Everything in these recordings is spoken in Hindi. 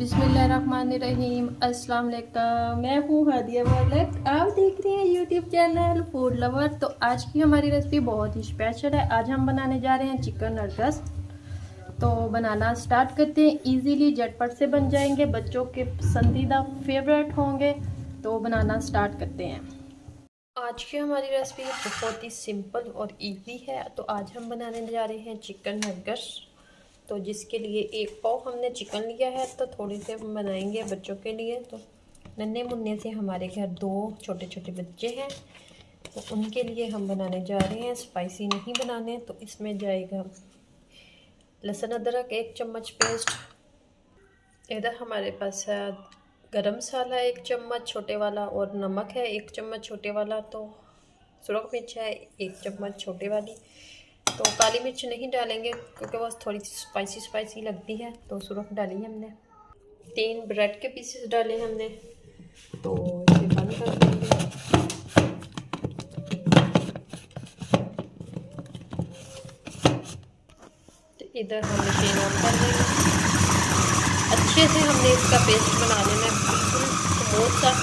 बिस्मिल्लाहिर्रहमानिर्रहीम। अस्सलाम वालेकुम। मैं हूँ हादिया मलिक, आप देख रहे हैं यूट्यूब चैनल फूड लवर। तो आज की हमारी रेसिपी बहुत ही स्पेशल है। आज हम बनाने जा रहे हैं चिकन नगेट्स। तो बनाना स्टार्ट करते हैं। इजीली झटपट से बन जाएंगे, बच्चों के पसंदीदा फेवरेट होंगे। तो बनाना स्टार्ट करते हैं। आज की हमारी रेसिपी बहुत ही सिंपल और इजी है। तो आज हम बनाने जा रहे हैं चिकन नगेट्स। तो जिसके लिए एक पाव हमने चिकन लिया है, तो थोड़े से बनाएंगे बच्चों के लिए। तो नन्हे मुन्ने से हमारे घर 2 छोटे छोटे बच्चे हैं, तो उनके लिए हम बनाने जा रहे हैं। स्पाइसी नहीं बनाने। तो इसमें जाएगा लहसुन अदरक 1 चम्मच पेस्ट। इधर हमारे पास है गरम मसाला 1 चम्मच छोटे वाला, और नमक है 1 चम्मच छोटे वाला। तो सुरख मिर्च है 1 चम्मच छोटे वाली। तो काली मिर्च नहीं डालेंगे क्योंकि वो थोड़ी सी स्पाइसी लगती है। तो सुरख डाली हमने। 3 ब्रेड के पीसेस डाले हमने। तो इसे बंद कर देंगे। तो इधर हम मशीन ऑन कर देंगे। अच्छे से हमने इसका पेस्ट बना लेना है, बिल्कुल स्मूथ सा।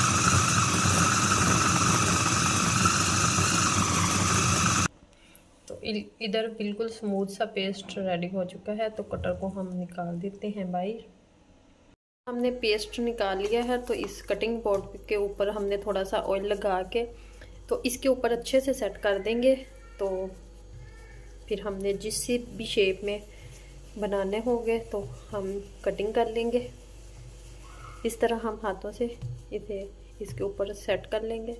इधर बिल्कुल स्मूथ सा पेस्ट रेडी हो चुका है। तो कटर को हम निकाल देते हैं बाहर। हमने पेस्ट निकाल लिया है। तो इस कटिंग बोर्ड के ऊपर हमने थोड़ा सा ऑयल लगा के तो इसके ऊपर अच्छे से सेट कर देंगे। तो फिर हमने जिस भी शेप में बनाने होंगे तो हम कटिंग कर लेंगे। इस तरह हम हाथों से इसे इसके ऊपर सेट कर लेंगे।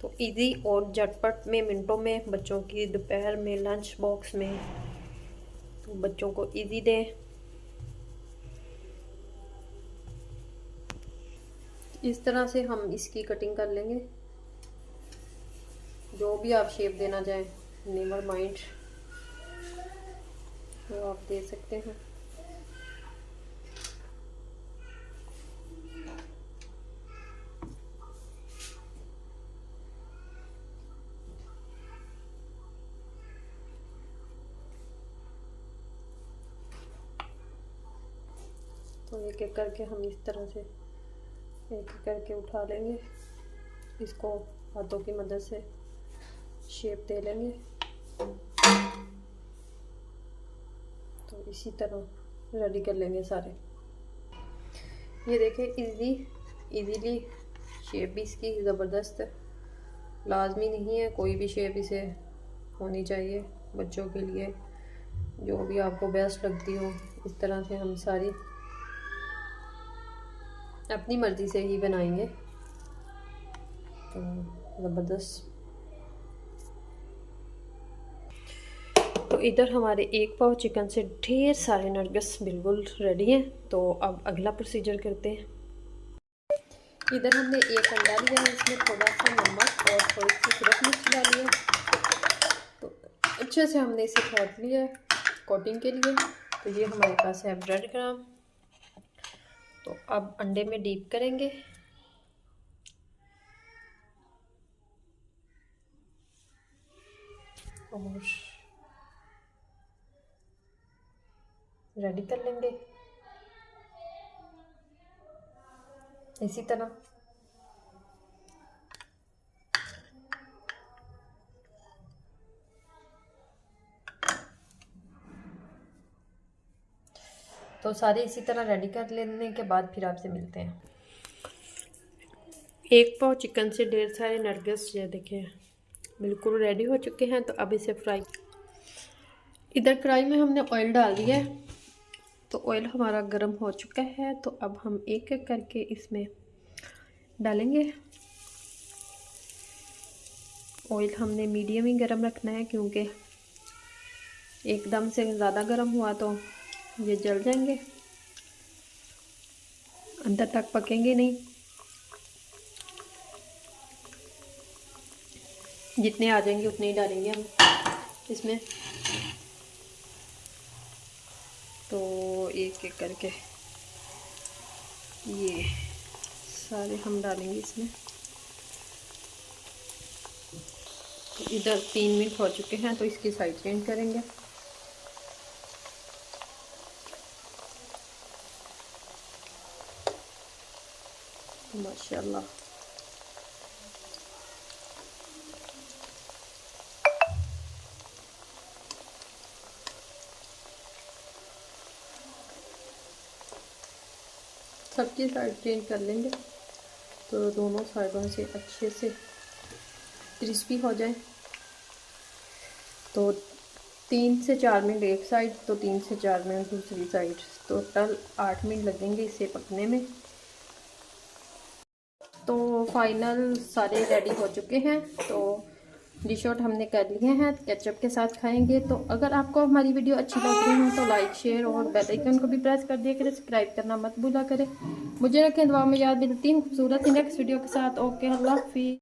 तो इजी और झटपट में मिनटों में बच्चों की दोपहर में लंच बॉक्स में तो बच्चों को इजी दें। इस तरह से हम इसकी कटिंग कर लेंगे। जो भी आप शेप देना चाहें, नेवर माइंड, तो आप दे सकते हैं। तो एक एक करके हम इस तरह से एक एक करके उठा लेंगे। इसको हाथों की मदद से शेप दे लेंगे। तो इसी तरह रेडी कर लेंगे सारे। ये देखें, इजीली शेप भी इसकी ज़बरदस्त है। लाजमी नहीं है कोई भी शेप इसे होनी चाहिए। बच्चों के लिए जो भी आपको बेस्ट लगती हो, इस तरह से हम सारी अपनी मर्ज़ी से ही बनाएंगे। तो ज़बरदस्त। तो इधर हमारे 1 पाव चिकन से ढेर सारे नगेट्स बिल्कुल रेडी हैं। तो अब अगला प्रोसीजर करते हैं। इधर हमने 1 अंडा लिया है, इसमें थोड़ा सा नमक और थोड़ी सी सुरख मिर्च डाली है। तो अच्छे से हमने इसे फेंट लिया है कोटिंग के लिए। तो ये हमारे पास है ब्रेड क्रम्ब। तो अब अंडे में डीप करेंगे। और रेडी कर लेंगे इसी तरह। तो सारे इसी तरह रेडी कर लेने के बाद फिर आपसे मिलते हैं। 1 पाव चिकन से ढेर सारे नगेट्स ये देखें बिल्कुल रेडी हो चुके हैं। तो अब इसे फ्राई, इधर कढ़ाई में हमने ऑयल डाल दिया है। तो ऑयल हमारा गर्म हो चुका है। तो अब हम एक एक करके इसमें डालेंगे। ऑयल हमने मीडियम ही गर्म रखना है, क्योंकि एकदम से ज़्यादा गर्म हुआ तो ये जल जाएंगे, अंदर तक पकेंगे नहीं। जितने आ जाएंगे उतने ही डालेंगे हम इसमें। तो एक एक करके ये सारे हम डालेंगे इसमें। तो इधर 3 मिनट हो चुके हैं, तो इसकी साइड चेंज करेंगे। माशाल्लाह। सबकी साइड चेंज कर लेंगे तो दोनों साइडों से अच्छे से क्रिस्पी हो जाए। तो 3 से 4 मिनट एक साइड, तो 3 से 4 मिनट दूसरी साइड, टोटल 8 मिनट लगेंगे इसे पकने में। तो फाइनल सारे रेडी हो चुके हैं। तो डिश आउट हमने कर लिए हैं, केचप के साथ खाएंगे। तो अगर आपको हमारी वीडियो अच्छी लग रही हो तो लाइक शेयर और बेल आइकन को भी प्रेस कर दिया करें, सब्सक्राइब करना मत भूला करें। मुझे रखें दुआ में याद। मिलती हूँ खूबसूरत ही नेक्स्ट वीडियो के साथ। ओके, अल्लाह हाफिज़।